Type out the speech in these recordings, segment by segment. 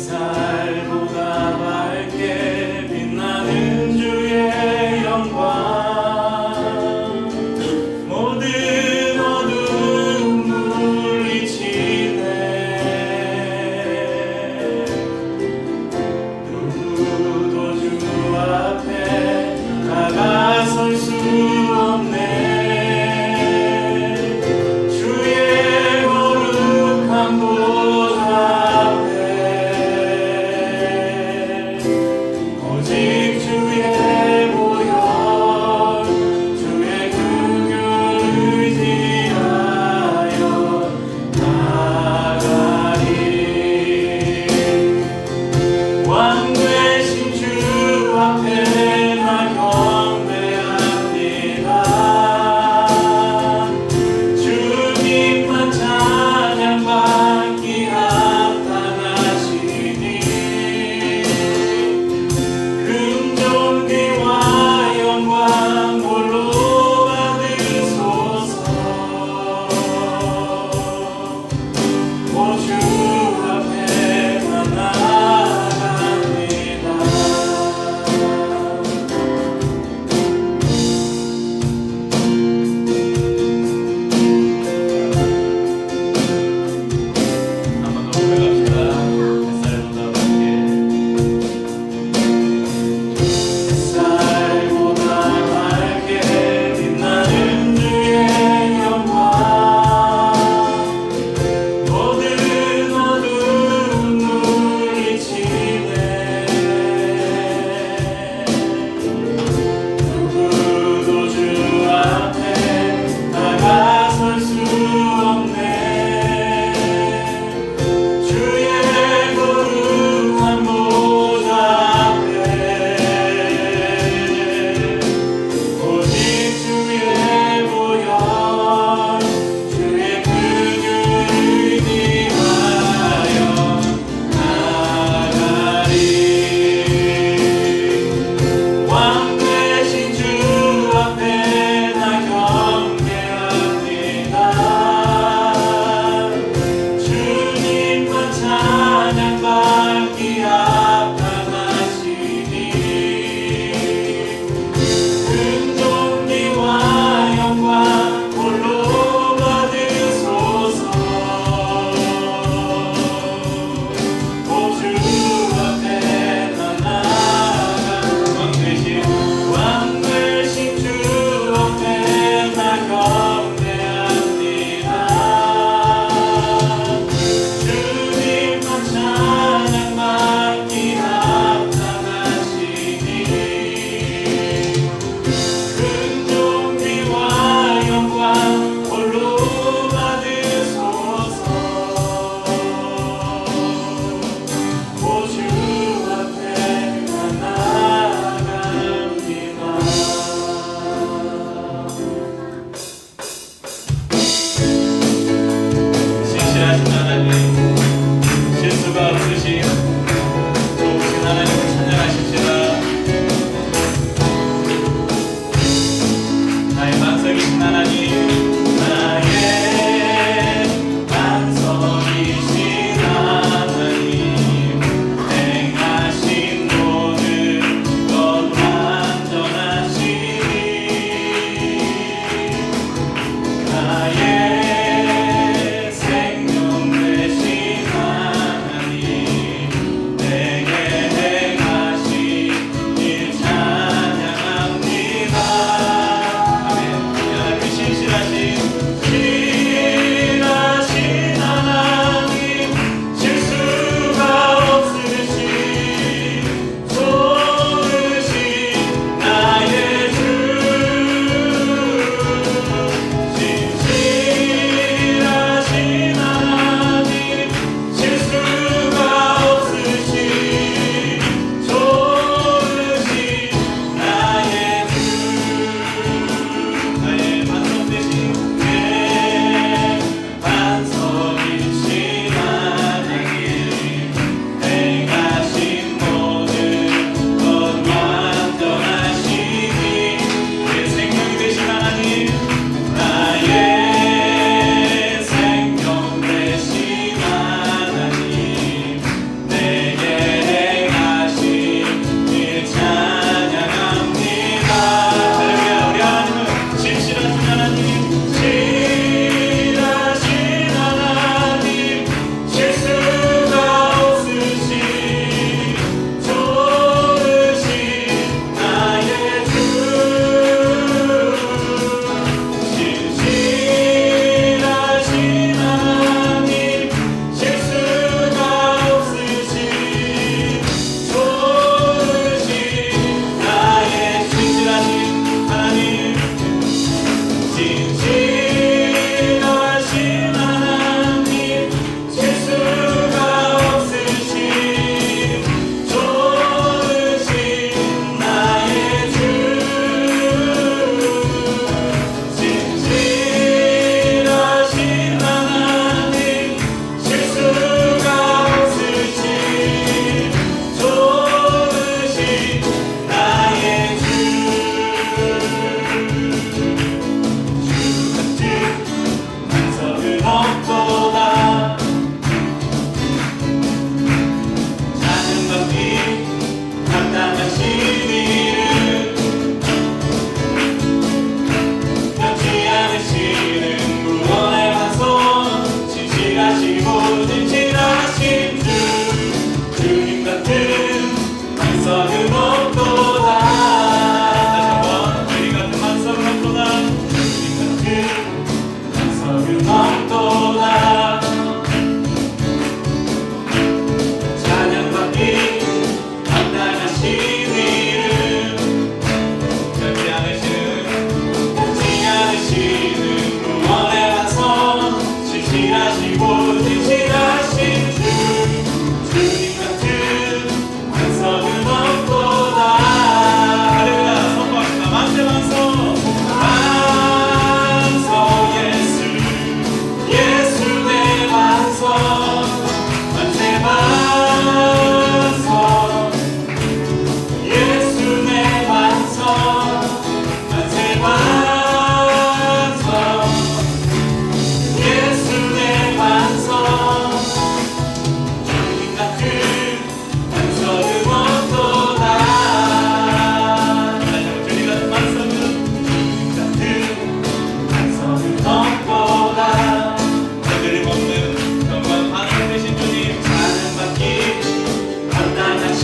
햇살보다 밝게 빛나는 주의 영광 모든 어두움 물리치네 누구도 주 앞에 다가설 수 없네 주의 거룩한 보좌 앞에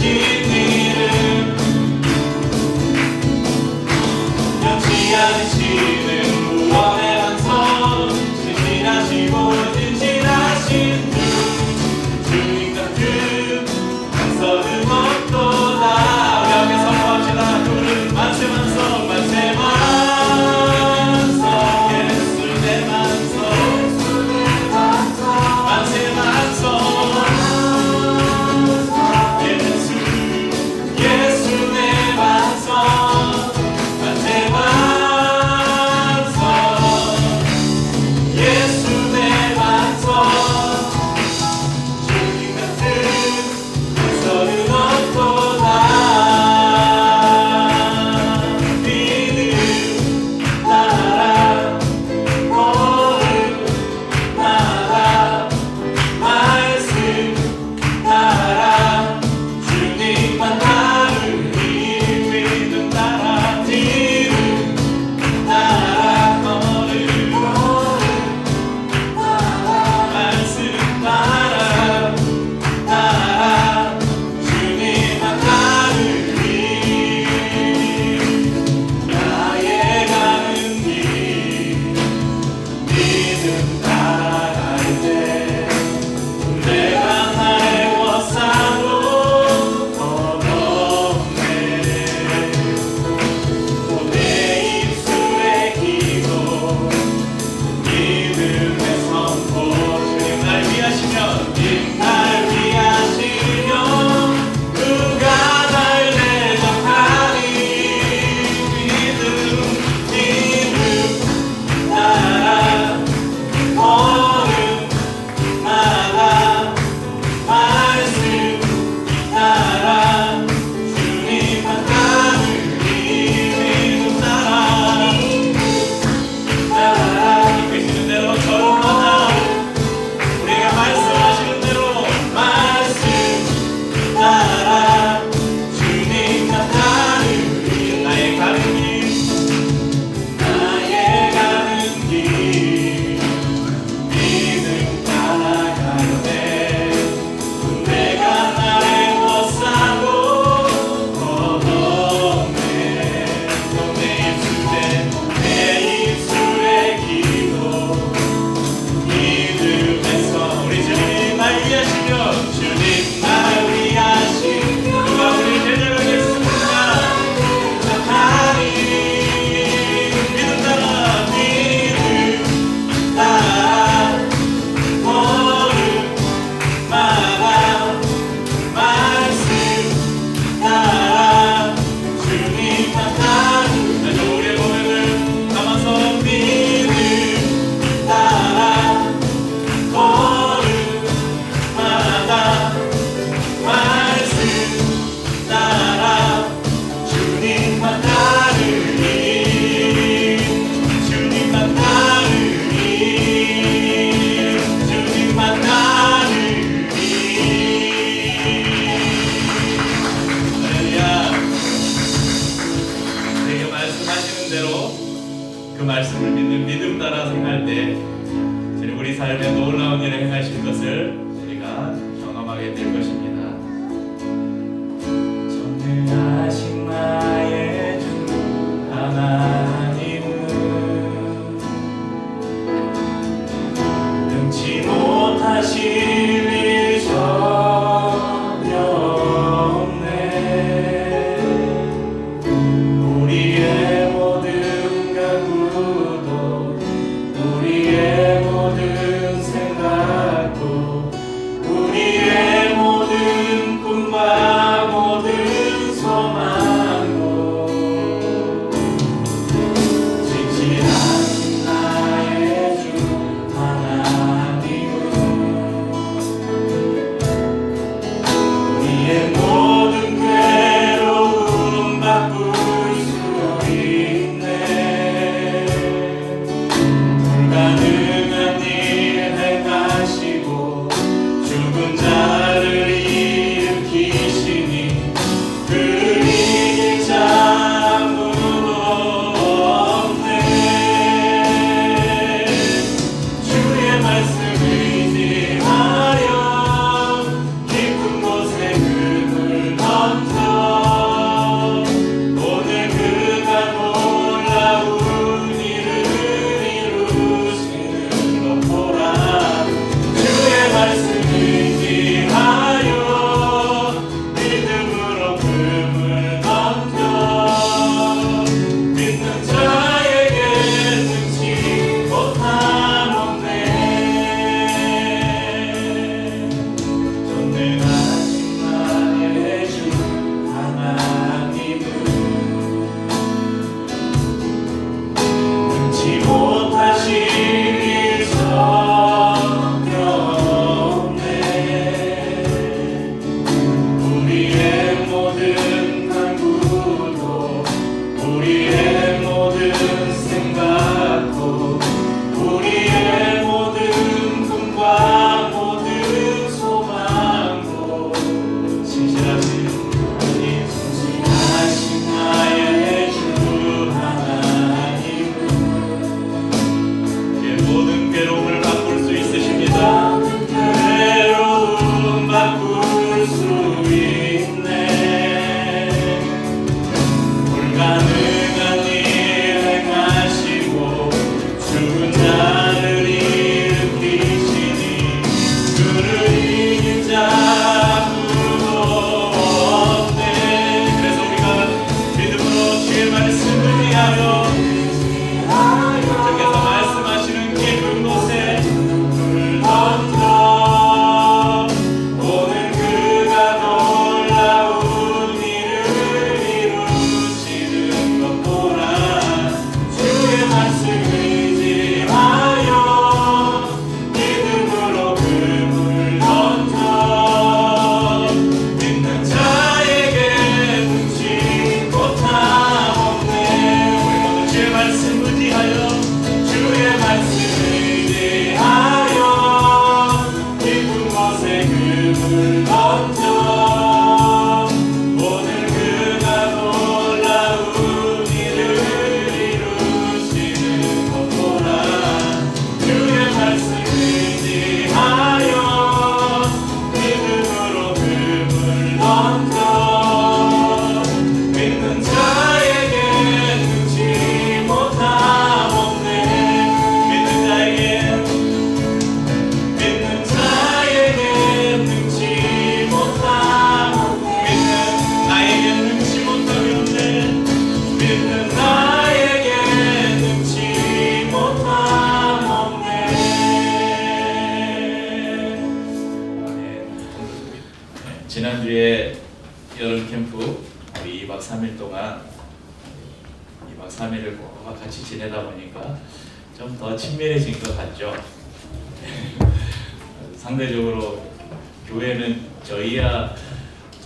이름 변치 않으시는 무언의 완성 신실하시고 진실하신 주님 같은 한서는 없도다. 우리 함께 선포합시다. 그분은 만세 만성 만세 만성 예수 내 만성 만세 만성 예수 내 만성 만세 만성 예수 내 만성 주님 같은 한서는 없도다. 믿음 나라 거룩 나라 말씀 나라 주님만 나르니 믿음 나라 믿음 나라 거룩 말씀 나라 나라 주님만 나르니 나의 가는 길 믿음 따라갈 때 내가 나의 워싸도 더없네. 내 입술의 기도 믿음의 선포 주님 날 위하시면 주님 날 위하시면 누가 날 대적하니 믿음 나라 거룩 나라 말씀 나라 주님만 따르니 믿음 나라 나라 이끄시는 대로 걸어가자. 우리가 말씀하시는 대로 말씀 나라 주님만 따르니 나의 가는 길 나의 가는 길 믿음 따라갈 때 내가 나의 못사고 더없네. 내 입술의 기도 믿음에서 우리 주님 날 위하시며 주님 날 위하시며 누가 우리 대적하겠습니까? 하나님 믿음 따라 믿음 따라 거룩 나라 말씀 나라 주님만 따르는 우리의 고백을 담아서 믿음 따라 거룩 나라 말씀 나라 주님만 따르니 주님만 따르니 주님만 따르니 할렐루야. 우리에게 말씀하시는 대로 그 말씀을 믿는 믿음 따라 생각할 때 주님 우리 삶에 놀라운 일을 행하실 것을 우리가 경험하게 될 것입니다. 전능하신 나의 주 하나님은 능치 못하실 일 전혀 없네. 우리의 모든 간구도 우리의 모든 생각도 지난주에 여름 캠프 우리 2박 3일 동안 2박 3일을 같이 지내다 보니까 좀 더 친밀해진 것 같죠. 상대적으로 교회는 저희야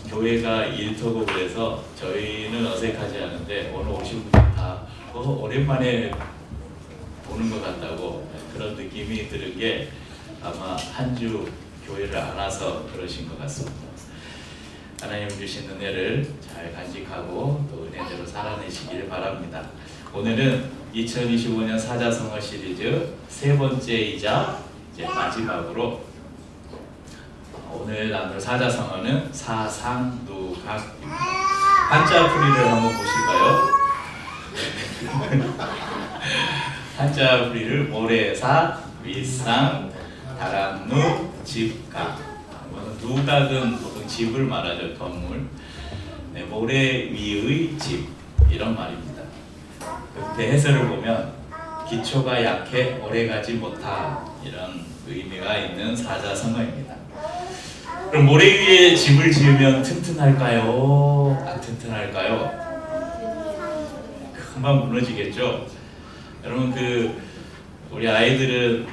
교회가 일터고 그래서 저희는 어색하지 않은데 오늘 오신 분들 다 오랜만에 보는 것 같다고 그런 느낌이 드는 게 아마 한 주 교회를 안 와서 그러신 것 같습니다. 하나님 주신 은혜를 잘 간직하고 또 은혜대로 살아내시길 바랍니다. 오늘은 2025년 사자성어 시리즈 세 번째이자 이제 마지막으로 오늘 나눌 사자성어는 사상누각입니다. 한자풀이를 한번 보실까요? 한자풀이를 모래사, 윗상, 다람누, 집각. 누각은 보통 집을 말하죠. 건물. 네, 모래 위의 집 이런 말입니다. 그때 해설을 보면 기초가 약해 오래가지 못한 이런 의미가 있는 사자성어입니다. 그럼 모래 위에 집을 지으면 튼튼할까요? 안 튼튼할까요? 금방 무너지겠죠. 여러분 우리 아이들은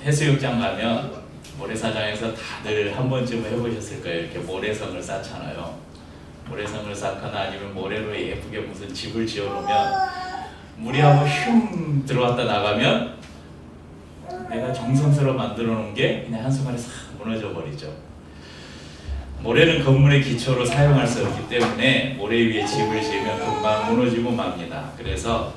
해수욕장 가면 모래사장에서 다들 한 번쯤 해보셨을 거예요. 이렇게 모래성을 쌓잖아요. 모래성을 쌓거나 아니면 모래로 예쁘게 무슨 집을 지어놓으면 물이 한번 흉 들어왔다 나가면 내가 정성스러워 만들어 놓은 게 그냥 한순간에 싹 무너져 버리죠. 모래는 건물의 기초로 사용할 수 없기 때문에 모래 위에 집을 지으면 금방 무너지고 맙니다. 그래서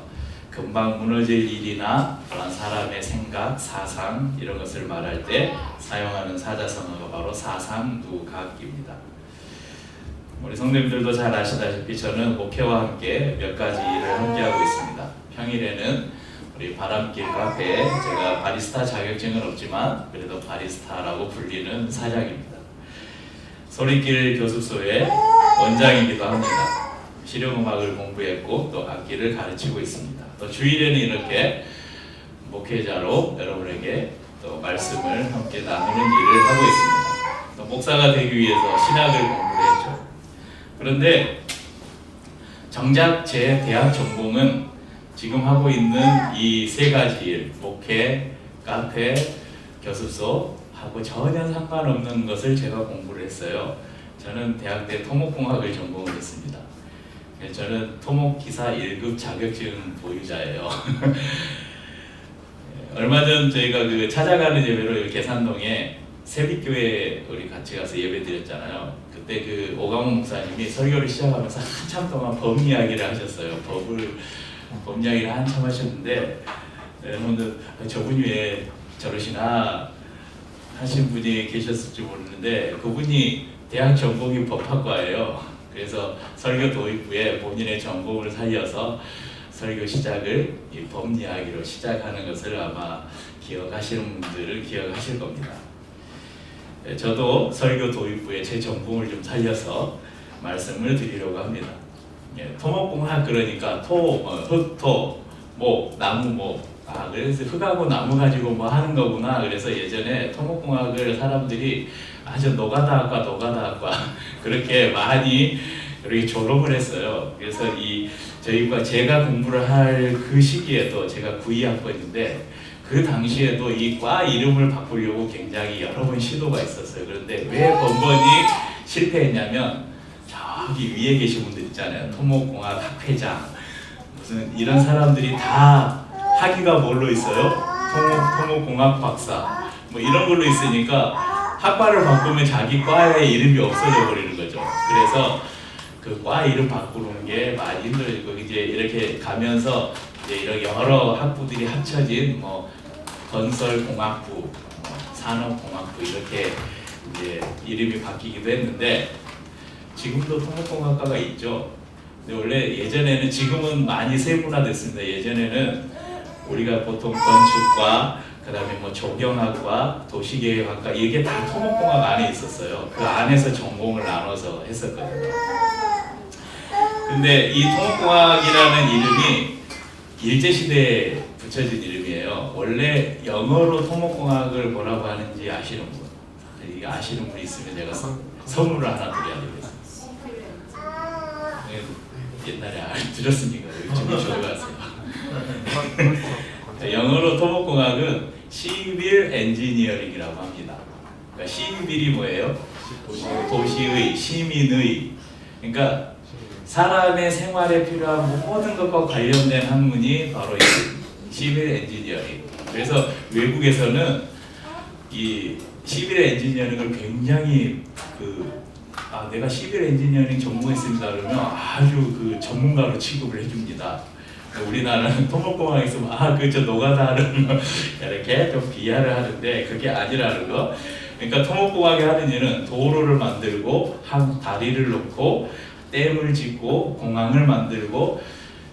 금방 무너질 일이나 그런 사람의 생각, 사상 이런 것을 말할 때 사용하는 사자성어가 바로 사상누각입니다. 우리 성도님들도 잘 아시다시피 저는 목회와 함께 몇 가지 일을 함께 하고 있습니다. 평일에는 우리 바람길 카페에 제가 바리스타 자격증은 없지만 그래도 바리스타라고 불리는 사장입니다. 소리길 교습소의 원장이기도 합니다. 실용음악을 공부했고 또 악기를 가르치고 있습니다. 또 주일에는 이렇게 목회자로 여러분에게 또 말씀을 함께 나누는 일을 하고 있습니다. 또 목사가 되기 위해서 신학을 공부를 했죠. 그런데 정작 제 대학 전공은 지금 하고 있는 이 세 가지 일, 목회, 카페, 교습소 하고 전혀 상관없는 것을 제가 공부를 했어요. 저는 대학 때 토목공학을 전공을 했습니다. 저는 토목기사 1급 자격증 보유자예요. 얼마 전 저희가 찾아가는 예배로 계산동에 세빛교회 우리 같이 가서 예배 드렸잖아요. 그때 오강훈 목사님이 설교를 시작하면서 한참 동안 법 이야기를 하셨어요. 법 이야기를 한참 하셨는데 여러분들 저분이 왜 저러시나 하신 분이 계셨을지 모르는데 그분이 대학 전공이 법학과예요. 그래서 설교 도입부에 본인의 전공을 살려서 설교 시작을 이 법 이야기로 시작하는 것을 아마 기억하시는 분들은 기억하실 겁니다. 저도 설교 도입부에 제 전공을 좀 살려서 말씀을 드리려고 합니다. 토목공학 그러니까 흙토, 목, 나무, 목. 그래서 흙하고 나무 가지고 뭐 하는 거구나. 그래서 예전에 토목공학을 사람들이 아주 노가다학과 그렇게 많이 이렇게 졸업을 했어요. 그래서 제가 공부를 할 그 시기에도 제가 92학번인데 그 당시에도 이 과 이름을 바꾸려고 굉장히 여러 번 시도가 있었어요. 그런데 왜 번번이 실패했냐면 저기 위에 계신 분들 있잖아요. 토목공학 학회장 무슨 이런 사람들이 다 학위가 뭘로 있어요? 토목공학 박사 뭐 이런 걸로 있으니까 학과를 바꾸면 자기 과의 이름이 없어져 버리는 거죠. 그래서 그 과 이름 바꾸는 게 많이 힘들고 이제 이렇게 가면서 이제 이런 여러 학부들이 합쳐진 뭐 건설공학부, 산업공학부 이렇게 이제 이름이 바뀌기도 했는데 지금도 토목공학과가 있죠. 근데 원래 예전에는 지금은 많이 세분화됐습니다. 예전에는 우리가 보통 건축과 그다음에 뭐 조경학과, 도시계획학과 이게 다 토목공학 안에 있었어요. 그 안에서 전공을 나눠서 했었거든요. 근데 이 토목공학이라는 이름이 일제시대에 붙여진 이름이에요. 원래 영어로 토목공학을 뭐라고 하는지 아시는 분? 아시는 분 있으면 제가 선물을 하나 드려야 되겠어요. 옛날에 들었으니까 지금 적어가세요. 영어로 토목공학은 시빌 엔지니어링이라고 합니다. 그러니까 시빌이 뭐예요? 도시의, 시민의. 그러니까 사람의 생활에 필요한 모든 것과 관련된 학문이 바로 이 시빌 엔지니어링. 그래서 외국에서는 이 시빌 엔지니어링을 굉장히 내가 시빌 엔지니어링 전공했습니다 그러면 아주 그 전문가로 취급을 해줍니다. 우리나라는 토목공학에 있으면 그저 노가다는 이렇게 좀 비하를 하는데 그게 아니라는 거. 그러니까 토목공학이 하는 일은 도로를 만들고 다리를 놓고 댐을 짓고 공항을 만들고.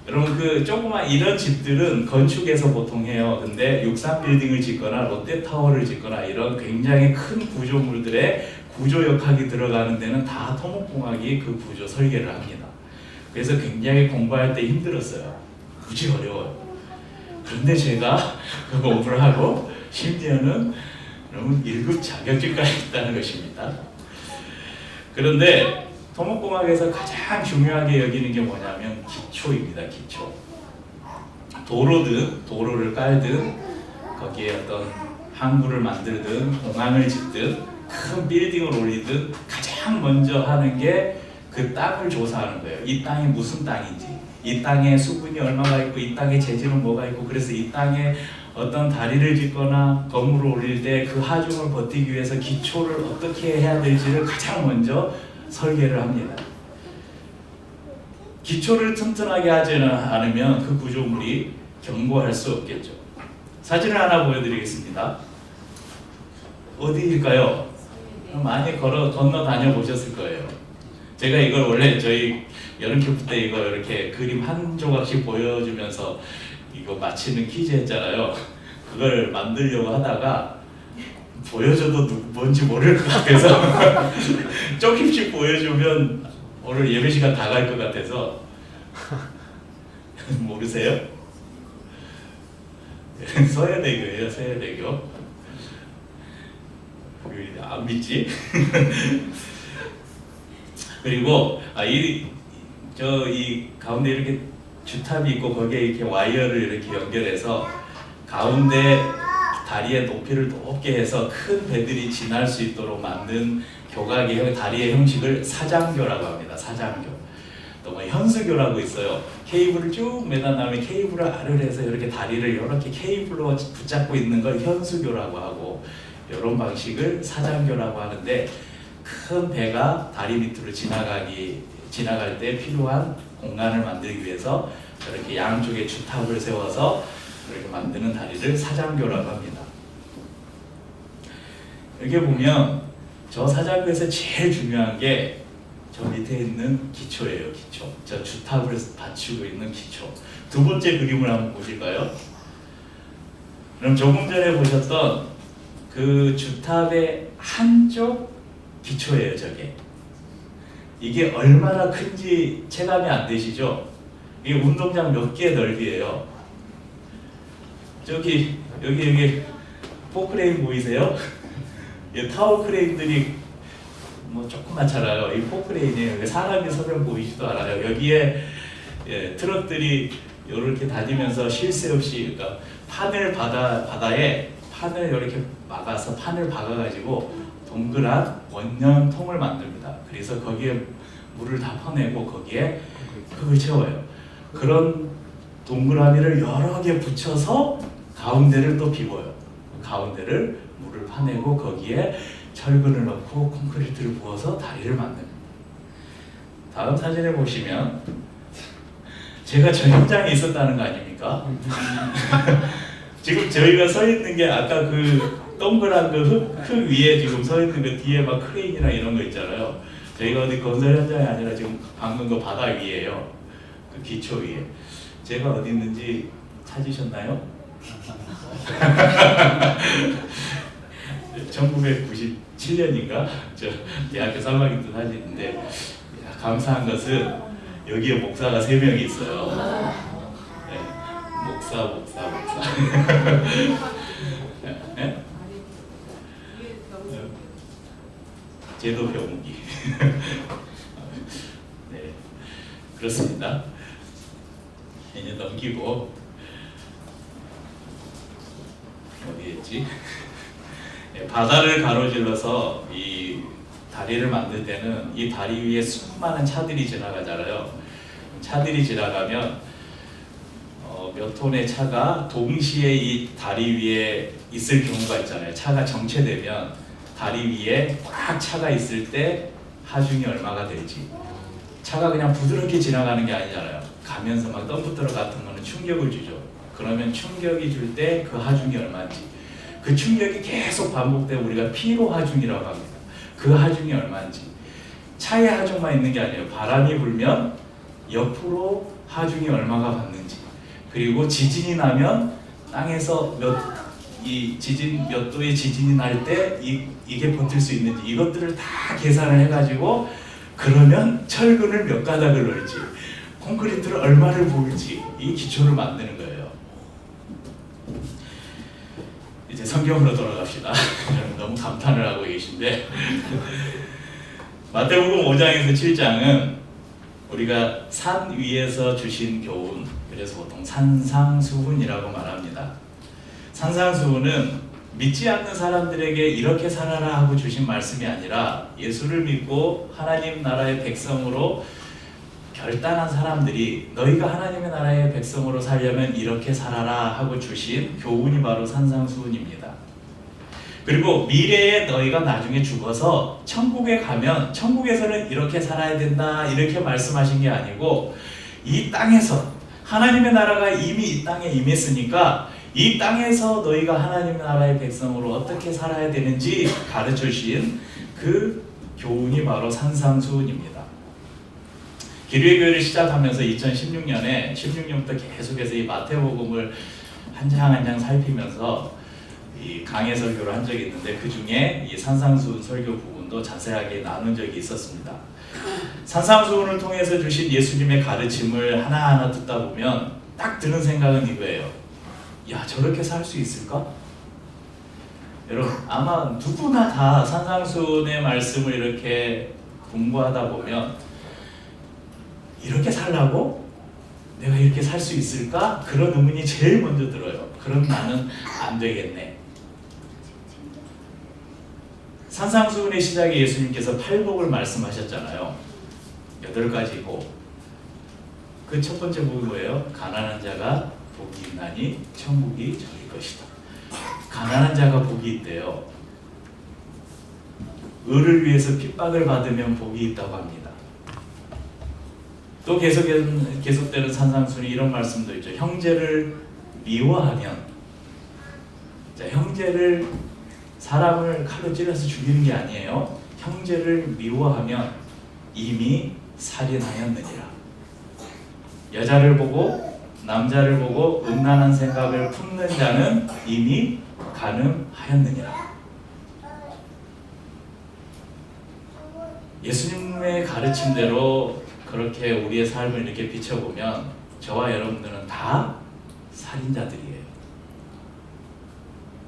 여러분 그 조그만 이런 집들은 건축에서 보통 해요. 근데 63 빌딩을 짓거나 롯데타워를 짓거나 이런 굉장히 큰 구조물들의 구조역학이 들어가는 데는 다 토목공학이 그 구조 설계를 합니다. 그래서 굉장히 공부할 때 힘들었어요. 무지 어려워요. 그런데 제가 그 공부를 하고 심지어는 여러분 1급 자격증까지 있다는 것입니다. 그런데 토목공학에서 가장 중요하게 여기는 게 뭐냐면 기초입니다. 기초. 도로를 깔든 거기에 어떤 항구를 만들든 공항을 짓든 큰 빌딩을 올리든 가장 먼저 하는 게 그 땅을 조사하는 거예요. 이 땅이 무슨 땅인지, 이 땅에 수분이 얼마가 있고, 이 땅에 재질은 뭐가 있고, 그래서 이 땅에 어떤 다리를 짓거나 건물을 올릴 때 그 하중을 버티기 위해서 기초를 어떻게 해야 될지를 가장 먼저 설계를 합니다. 기초를 튼튼하게 하지 않으면 그 구조물이 견고할 수 없겠죠. 사진을 하나 보여드리겠습니다. 어디일까요? 많이 건너 다녀 보셨을 거예요. 제가 이걸 원래 저희 여름 캠프 때 이거 이렇게 그림 한 조각씩 보여주면서 이거 맞히는 퀴즈 했잖아요. 그걸 만들려고 하다가 보여줘도 뭔지 모를 것 같아서 조금씩 보여주면 오늘 예배 시간 다 갈 것 같아서. 모르세요? 서해대교예요. 서해대교. 안 믿지? 그리고 이 가운데 이렇게 주탑이 있고 거기에 이렇게 와이어를 이렇게 연결해서 가운데 다리의 높이를 높게 해서 큰 배들이 지날 수 있도록 만든 교각의 다리의 형식을 사장교라고 합니다. 사장교. 또 뭐 현수교라고 있어요. 케이블을 쭉 매단 다음에 케이블을 알을 해서 이렇게 다리를 이렇게 케이블로 붙잡고 있는 걸 현수교라고 하고, 이런 방식을 사장교라고 하는데, 큰 배가 다리 밑으로 지나갈 때 필요한 공간을 만들기 위해서 이렇게 양쪽에 주탑을 세워서 이렇게 만드는 다리를 사장교라고 합니다. 여기 보면 저 사장교에서 제일 중요한 게 저 밑에 있는 기초예요. 기초. 저 주탑을 받치고 있는 기초. 두 번째 그림을 한번 보실까요? 그럼 조금 전에 보셨던 그 주탑의 한쪽 기초예요. 저게. 이게 얼마나 큰지 체감이 안 되시죠? 이게 운동장 몇 개 넓이에요. 여기 포크레인 보이세요? 타워 크레인들이 뭐 조그맣잖아요. 이 포크레인이에요. 사람이 서면 보이지도 않아요. 여기에 트럭들이 이렇게 다니면서 쉴 새 없이, 그러니까 바다에 판을 이렇게 막아서 판을 박아가지고 동그란 원년통을 만듭니다. 그래서 거기에 물을 다 퍼내고 거기에 흙을 채워요. 그런 동그라미를 여러 개 붙여서 가운데를 또 비워요. 가운데를 물을 파내고 거기에 철근을 넣고 콘크리트를 부어서 다리를 만듭니다. 다음 사진에 보시면 제가 저 현장에 있었다는 거 아닙니까? 지금 저희가 서 있는 게 아까 그 동그란 그 흙 위에 지금 서 있는 그 뒤에 막 크레인이나 이런 거 있잖아요. 저희가 어디 건설 현장이 아니라 지금 방금 그 바다 위에요. 그 기초 위에. 제가 어디 있는지 찾으셨나요? 1997년인가 저 대학교 3학년 때 사진인데, 감사한 것은 여기에 목사가 3명이 있어요. 네, 목사. 네? 제도 병기. 네, 그렇습니다. 이제 넘기고 어디였지? 네, 바다를 가로질러서 이 다리를 만들 때는 이 다리 위에 수많은 차들이 지나가잖아요. 차들이 지나가면 몇 톤의 차가 동시에 이 다리 위에 있을 경우가 있잖아요. 차가 정체되면 다리 위에 꽉 차가 있을 때 하중이 얼마가 될지. 차가 그냥 부드럽게 지나가는 게 아니잖아요. 가면서 막 덤프트럭 같은 거는 충격을 주죠. 그러면 충격이 줄 때 그 하중이 얼마인지, 그 충격이 계속 반복되고 우리가 피로 하중이라고 합니다. 그 하중이 얼마인지. 차의 하중만 있는 게 아니에요. 바람이 불면 옆으로 하중이 얼마가 받는지, 그리고 지진이 나면 땅에서 몇 도의 지진이 날 때 이게 버틸 수 있는지, 이것들을 다 계산을 해가지고 그러면 철근을 몇 가닥을 넣을지, 콘크리트를 얼마를 부을지, 이 기초를 만드는 거예요. 이제 성경으로 돌아갑시다. 너무 감탄을 하고 계신데 마태복음 5장에서 7장은 우리가 산 위에서 주신 교훈, 그래서 보통 산상수훈이라고 말합니다. 산상수훈은 믿지 않는 사람들에게 이렇게 살아라 하고 주신 말씀이 아니라 예수를 믿고 하나님 나라의 백성으로 결단한 사람들이 너희가 하나님의 나라의 백성으로 살려면 이렇게 살아라 하고 주신 교훈이 바로 산상수훈입니다. 그리고 미래에 너희가 나중에 죽어서 천국에 가면 천국에서는 이렇게 살아야 된다 이렇게 말씀하신 게 아니고, 이 땅에서 하나님의 나라가 이미 이 땅에 임했으니까 이 땅에서 너희가 하나님의 나라의 백성으로 어떻게 살아야 되는지 가르쳐 주신 그 교훈이 바로 산상수훈입니다. 기류의 교회를 시작하면서 2016년에 16년부터 계속해서 이 마태복음을 한 장 한 장 살피면서 이 강해 설교를 한 적이 있는데, 그 중에 이 산상수훈 설교 부분도 자세하게 나눈 적이 있었습니다. 산상수훈을 통해서 주신 예수님의 가르침을 하나하나 듣다 보면 딱 드는 생각은 이거예요. 야, 저렇게 살 수 있을까? 여러분, 아마 누구나 다 산상수훈의 말씀을 이렇게 공부하다 보면 이렇게 살라고? 내가 이렇게 살 수 있을까? 그런 의문이 제일 먼저 들어요. 그럼 나는 안 되겠네. 산상수훈의 시작에 예수님께서 팔복을 말씀하셨잖아요. 8가지고 그 첫 번째 복이 뭐예요? 가난한 자가 복이 있나니 천국이 저희 것이다. 가난한 자가 복이 있대요. 의를 위해서 핍박을 받으면 복이 있다고 합니다. 또 계속되는 산상수훈이 이런 말씀도 있죠. 형제를 미워하면, 자, 형제를 사람을 칼로 찔러서 죽이는 게 아니에요. 형제를 미워하면 이미 살인하였느니라. 여자를 보고 남자를 보고 음란한 생각을 품는 자는 이미 간음하였느니라. 예수님의 가르침대로 그렇게 우리의 삶을 이렇게 비춰보면 저와 여러분들은 다 살인자들이에요.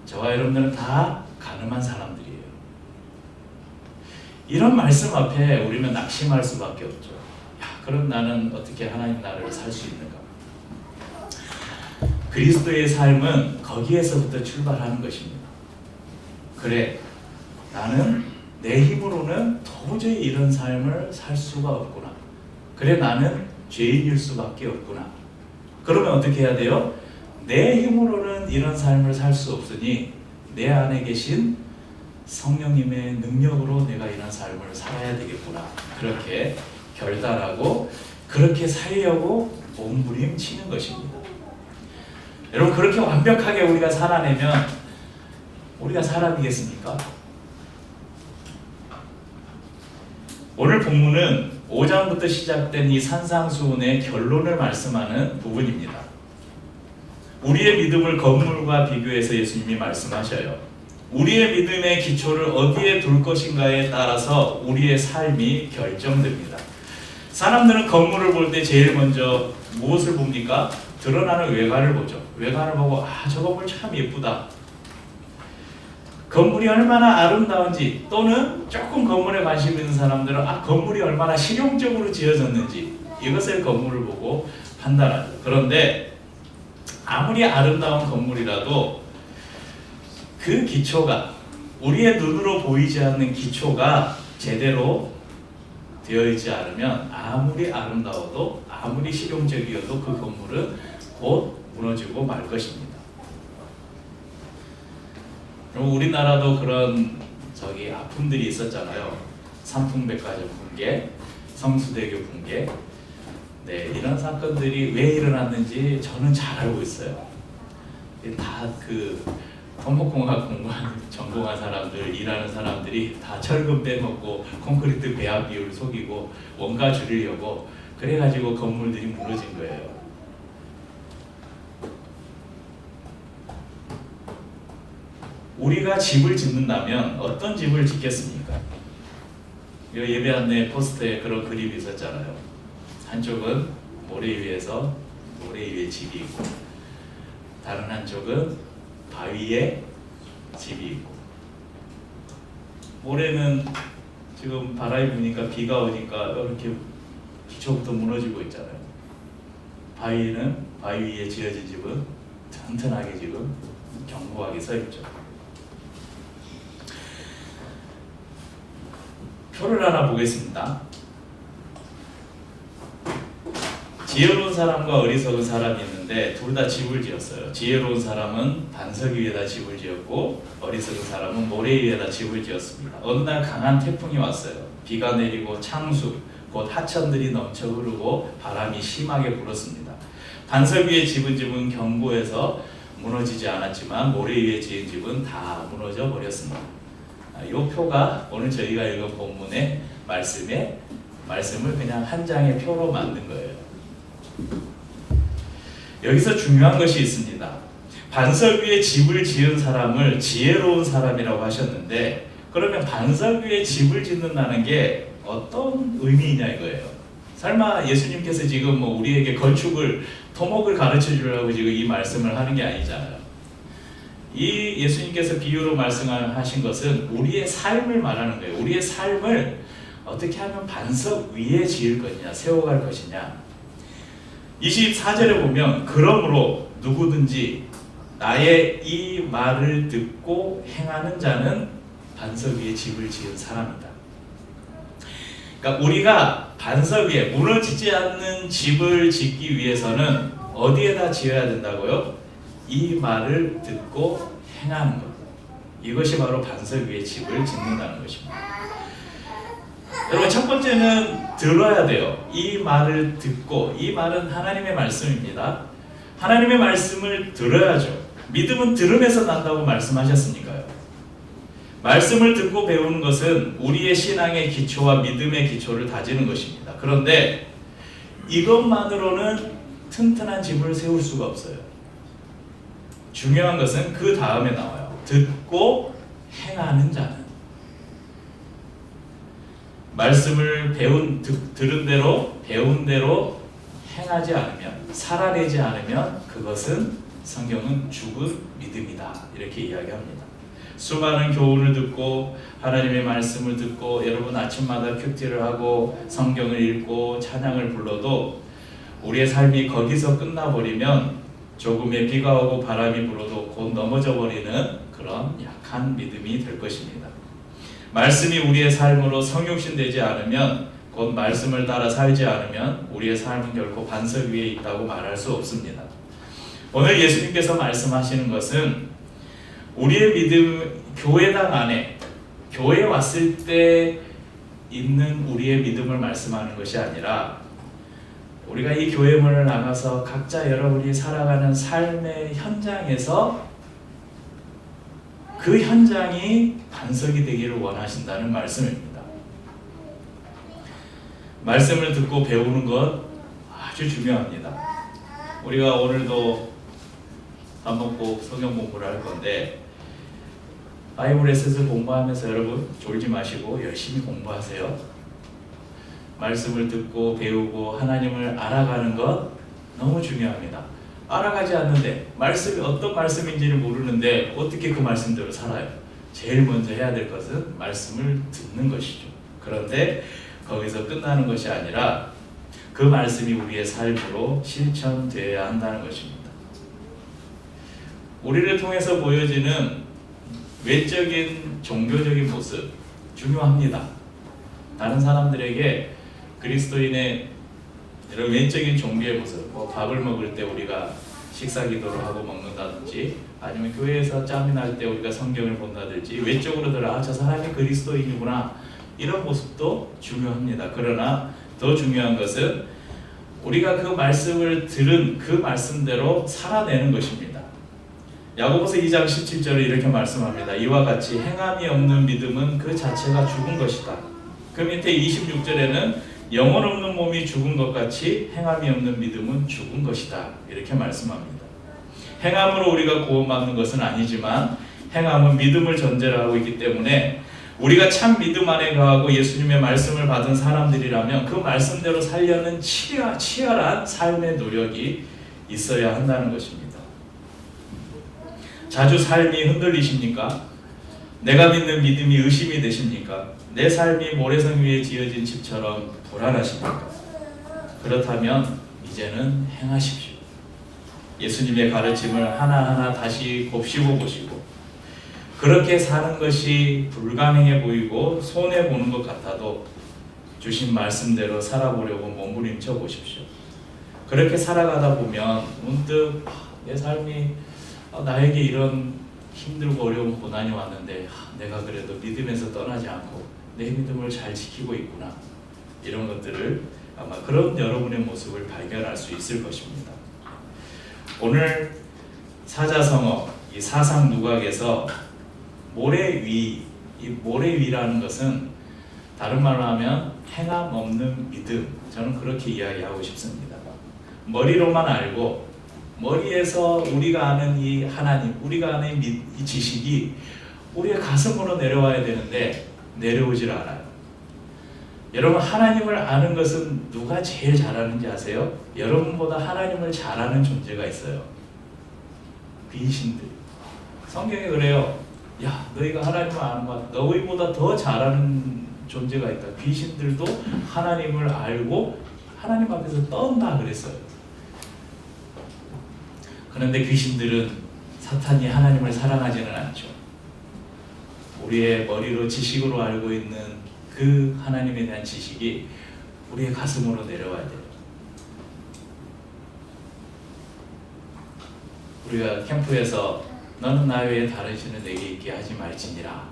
저와 여러분들은 다 가늠한 사람들이에요. 이런 말씀 앞에 우리는 낙심할 수밖에 없죠. 야, 그럼 나는 어떻게 하나님 나라를 살 수 있는가? 그리스도의 삶은 거기에서부터 출발하는 것입니다. 그래, 나는 내 힘으로는 도저히 이런 삶을 살 수가 없구나. 그래, 나는 죄인일 수밖에 없구나. 그러면 어떻게 해야 돼요? 내 힘으로는 이런 삶을 살 수 없으니 내 안에 계신 성령님의 능력으로 내가 이런 삶을 살아야 되겠구나. 그렇게 결단하고 그렇게 살려고 몸부림치는 것입니다. 여러분, 그렇게 완벽하게 우리가 살아내면 우리가 사람이겠습니까? 오늘 본문은 5장부터 시작된 이 산상수훈의 결론을 말씀하는 부분입니다. 우리의 믿음을 건물과 비교해서 예수님이 말씀하셔요. 우리의 믿음의 기초를 어디에 둘 것인가에 따라서 우리의 삶이 결정됩니다. 사람들은 건물을 볼 때 제일 먼저 무엇을 봅니까? 드러나는 외관을 보죠. 외관을 보고 저 건물 참 예쁘다. 건물이 얼마나 아름다운지, 또는 조금 건물에 관심 있는 사람들은 건물이 얼마나 실용적으로 지어졌는지, 이것을 건물을 보고 판단하죠. 그런데 아무리 아름다운 건물이라도 그 기초가, 우리의 눈으로 보이지 않는 기초가 제대로 되어 있지 않으면 아무리 아름다워도 아무리 실용적이어도 그 건물은 곧 무너지고 말 것입니다. 그리고 우리나라도 그런 아픔들이 있었잖아요. 삼풍백화점 붕괴, 성수대교 붕괴. 네, 이런 사건들이 왜 일어났는지 저는 잘 알고 있어요. 다 토목공학 전공한 사람들, 일하는 사람들이 다 철근 빼먹고 콘크리트 배합 비율을 속이고 원가 줄이려고 그래가지고 건물들이 무너진 거예요. 우리가 집을 짓는다면 어떤 집을 짓겠습니까? 예배 안내 포스터에 그런 그림이 있었잖아요. 한쪽은 모래 위에 집이 있고, 다른 한쪽은 바위에 집이 있고. 모래는 지금 바람이 부니까, 비가 오니까 이렇게 기초부터 무너지고 있잖아요. 바위 위에 지어진 집은 튼튼하게 지금 견고하게 서 있죠. 표를 하나 보겠습니다. 지혜로운 사람과 어리석은 사람이 있는데 둘 다 집을 지었어요. 지혜로운 사람은 반석 위에다 집을 지었고 어리석은 사람은 모래 위에다 집을 지었습니다. 어느 날 강한 태풍이 왔어요. 비가 내리고 창수, 곧 하천들이 넘쳐 흐르고 바람이 심하게 불었습니다. 반석 위에 지은 집은 견고해서 무너지지 않았지만 모래 위에 지은 집은 다 무너져 버렸습니다. 이 표가 오늘 저희가 읽은 본문의 말씀을 그냥 한 장의 표로 만든 거예요. 여기서 중요한 것이 있습니다. 반석 위에 집을 지은 사람을 지혜로운 사람이라고 하셨는데, 그러면 반석 위에 집을 짓는다는 게 어떤 의미이냐 이거예요. 설마 예수님께서 지금 우리에게 토목을 가르쳐 주려고 지금 이 말씀을 하는 게 아니잖아요. 이 예수님께서 비유로 말씀하신 것은 우리의 삶을 말하는 거예요. 우리의 삶을 어떻게 하면 반석 위에 지을 것이냐, 세워갈 것이냐. 24절에 보면 그러므로 누구든지 나의 이 말을 듣고 행하는 자는 반석 위에 집을 지은 사람이다. 그러니까 우리가 반석 위에 무너지지 않는 집을 짓기 위해서는 어디에다 지어야 된다고요? 이 말을 듣고 행하는 것. 이것이 바로 반석 위에 집을 짓는다는 것입니다. 여러분, 첫 번째는 들어야 돼요. 이 말을 듣고, 이 말은 하나님의 말씀입니다. 하나님의 말씀을 들어야죠. 믿음은 들음에서 난다고 말씀하셨으니까요. 말씀을 듣고 배우는 것은 우리의 신앙의 기초와 믿음의 기초를 다지는 것입니다. 그런데 이것만으로는 튼튼한 집을 세울 수가 없어요. 중요한 것은 그 다음에 나와요. 듣고 행하는 자는. 말씀을 들은 대로 배운 대로 행하지 않으면, 살아내지 않으면 그것은 성경은 죽은 믿음이다, 이렇게 이야기합니다. 수많은 교훈을 듣고 하나님의 말씀을 듣고 여러분 아침마다 큐티를 하고 성경을 읽고 찬양을 불러도 우리의 삶이 거기서 끝나버리면 조금의 비가 오고 바람이 불어도 곧 넘어져 버리는 그런 약한 믿음이 될 것입니다. 말씀이 우리의 삶으로 성육신되지 않으면, 곧 말씀을 따라 살지 않으면 우리의 삶은 결코 반석 위에 있다고 말할 수 없습니다. 오늘 예수님께서 말씀하시는 것은 우리의 믿음, 교회당 안에, 교회에 왔을 때 있는 우리의 믿음을 말씀하는 것이 아니라 우리가 이 교회문을 나가서 각자 여러분이 살아가는 삶의 현장에서 그 현장이 반석이 되기를 원하신다는 말씀입니다. 말씀을 듣고 배우는 것 아주 중요합니다. 우리가 오늘도 밥 먹고 성경 공부를 할 건데, 바이블 에셋을 공부하면서 여러분 졸지 마시고 열심히 공부하세요. 말씀을 듣고 배우고 하나님을 알아가는 것 너무 중요합니다. 알아가지 않는데, 말씀이 어떤 말씀인지를 모르는데 어떻게 그 말씀대로 살아요? 제일 먼저 해야 될 것은 말씀을 듣는 것이죠. 그런데 거기서 끝나는 것이 아니라 그 말씀이 우리의 삶으로 실천되어야 한다는 것입니다. 우리를 통해서 보여지는 외적인 종교적인 모습 중요합니다. 다른 사람들에게 그리스도인의 이런 외적인 종교의 모습, 밥을 먹을 때 우리가 식사 기도를 하고 먹는다든지, 아니면 교회에서 짬이 날 때 우리가 성경을 본다든지, 외적으로들 저 사람이 그리스도인이구나, 이런 모습도 중요합니다. 그러나 더 중요한 것은 우리가 그 말씀을 들은 그 말씀대로 살아내는 것입니다. 야고보서 2장 17절에 이렇게 말씀합니다. 이와 같이 행함이 없는 믿음은 그 자체가 죽은 것이다. 그 밑에 26절에는 영혼 없는 몸이 죽은 것 같이 행함이 없는 믿음은 죽은 것이다. 이렇게 말씀합니다. 행함으로 우리가 구원받는 것은 아니지만 행함은 믿음을 전제로 하고 있기 때문에 우리가 참 믿음 안에 거하고 예수님의 말씀을 받은 사람들이라면 그 말씀대로 살려는 치열한 삶의 노력이 있어야 한다는 것입니다. 자주 삶이 흔들리십니까? 내가 믿는 믿음이 의심이 되십니까? 내 삶이 모래성 위에 지어진 집처럼 불안하십니까? 그렇다면 이제는 행하십시오. 예수님의 가르침을 하나하나 다시 곱씹어 보시고, 그렇게 사는 것이 불가능해 보이고 손해보는 것 같아도 주신 말씀대로 살아보려고 몸부림쳐 보십시오. 그렇게 살아가다 보면 문득 내 삶이 나에게 이런 힘들고 어려운 고난이 왔는데 내가 그래도 믿음에서 떠나지 않고 내 믿음을 잘 지키고 있구나, 이런 것들을 아마 그런 여러분의 모습을 발견할 수 있을 것입니다. 오늘 사자성어 이 사상 누각에서 모래 위, 이 모래 위라는 것은 다른 말로 하면 행함 없는 믿음, 저는 그렇게 이야기하고 싶습니다. 머리로만 알고 머리에서 우리가 아는 이 하나님, 우리가 아는 이 지식이 우리의 가슴으로 내려와야 되는데 내려오질 않아요. 여러분, 하나님을 아는 것은 누가 제일 잘하는지 아세요? 여러분보다 하나님을 잘 아는 존재가 있어요. 귀신들. 성경에 그래요. 야, 너희가 하나님을 아는 것, 너희보다 더 잘하는 존재가 있다. 귀신들도 하나님을 알고 하나님 앞에서 떤다 그랬어요. 그런데 귀신들은 사탄이 하나님을 사랑하지는 않죠. 우리의 머리로 지식으로 알고 있는 그 하나님에 대한 지식이 우리의 가슴으로 내려와야 돼요. 우리가 캠프에서 너는 나 외에 다른 신을 내게 있게 하지 말지니라,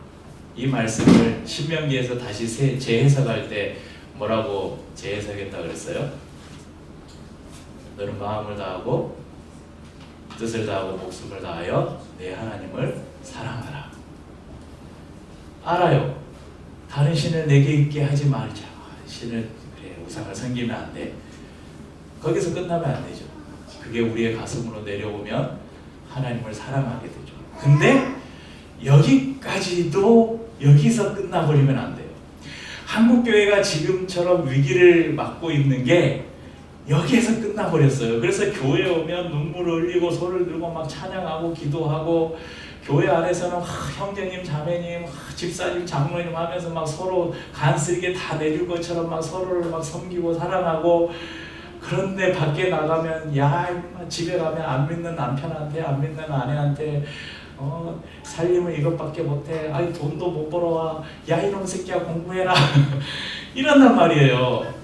이 말씀을 신명기에서 다시 재해석할 때 뭐라고 재해석했다 그랬어요? 너는 마음을 다하고 뜻을 다하고 목숨을 다하여 내 하나님을 사랑하라. 알아요. 다른 신을 내게 있게 하지 말자. 신을, 그래, 우상을 섬기면 안 돼. 거기서 끝나면 안 되죠. 그게 우리의 가슴으로 내려오면 하나님을 사랑하게 되죠. 근데 여기까지도 여기서 끝나버리면 안 돼요. 한국교회가 지금처럼 위기를 맞고 있는 게 여기에서 끝나버렸어요. 그래서 교회에 오면 눈물을 흘리고 손을 들고 막 찬양하고 기도하고, 교회 안에서는 형제님, 자매님, 집사님, 장로님 하면서 막 서로 간쓰게 다 내줄 것처럼 막 서로를 막 섬기고 사랑하고, 그런데 밖에 나가면 야, 집에 가면 안 믿는 남편한테, 안 믿는 아내한테 살림을 이것밖에 못해, 아이 돈도 못 벌어와, 야 이놈 새끼야 공부해라 이런단 말이에요.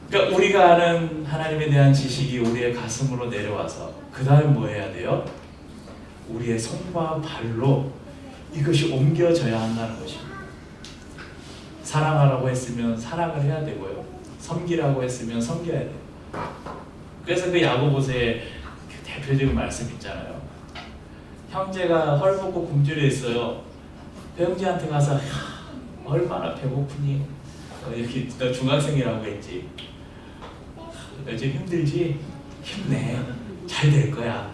그러니까 우리가 아는 하나님에 대한 지식이 우리의 가슴으로 내려와서 그 다음 뭐 해야 돼요? 우리의 손과 발로 이것이 옮겨져야 한다는 것입니다. 사랑하라고 했으면 사랑을 해야 되고요, 섬기라고 했으면 섬겨야 돼요. 그래서 그 야고보서의 그 대표적인 말씀 있잖아요. 형제가 헐벗고 굶주려 있어요. 그 형제한테 가서 얼마나 배고프니? 여기 너 중학생이라고 했지. 요즘 힘들지? 힘내. 잘 될 거야.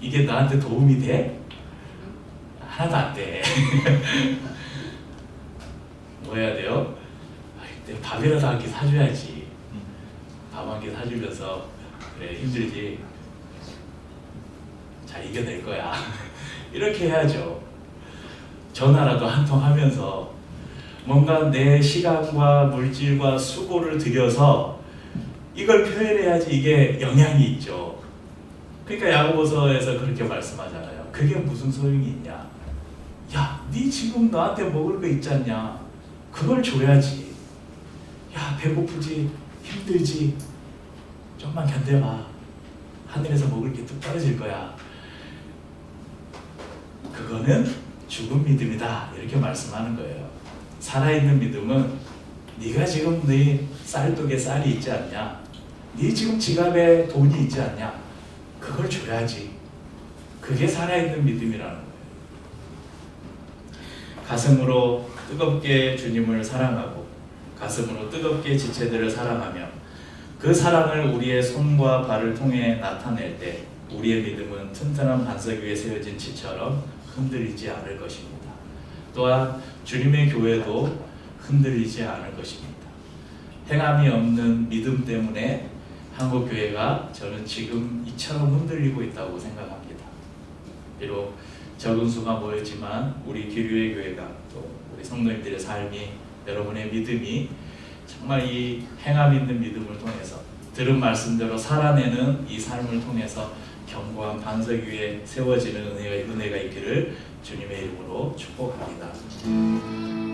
이게 나한테 도움이 돼? 하나도 안 돼. 뭐 해야 돼요? 내가 밥이라도 한 끼 사줘야지. 밥 한 끼 사주면서 그래 힘들지? 잘 이겨낼 거야. 이렇게 해야죠. 전화라도 한 통 하면서 뭔가 내 시간과 물질과 수고를 들여서 이걸 표현해야지 이게 영향이 있죠. 그러니까 야고보서에서 그렇게 말씀하잖아요. 그게 무슨 소용이 있냐? 야, 네 지금 나한테 먹을 거 있지 않냐? 그걸 줘야지. 야, 배고프지? 힘들지? 좀만 견뎌봐. 하늘에서 먹을 게 뚝 떨어질 거야. 그거는 죽은 믿음이다. 이렇게 말씀하는 거예요. 살아있는 믿음은 네가 지금 네 쌀독에 쌀이 있지 않냐? 네 지금 지갑에 돈이 있지 않냐? 그걸 줘야지. 그게 살아있는 믿음이라는 거예요. 가슴으로 뜨겁게 주님을 사랑하고 가슴으로 뜨겁게 지체들을 사랑하며 그 사랑을 우리의 손과 발을 통해 나타낼 때 우리의 믿음은 튼튼한 반석 위에 세워진 지처럼 흔들리지 않을 것입니다. 또한 주님의 교회도 흔들리지 않을 것입니다. 행함이 없는 믿음 때문에 한국 교회가 저는 지금 이처럼 흔들리고 있다고 생각합니다. 비록 적은 수가 모였지만 우리 기류의 교회가 또 우리 성도님들의 삶이 여러분의 믿음이 정말 이 행함 있는 믿음을 통해서 들은 말씀대로 살아내는 이 삶을 통해서 견고한 반석 위에 세워지는 은혜가 있기를 주님의 이름으로 축복합니다.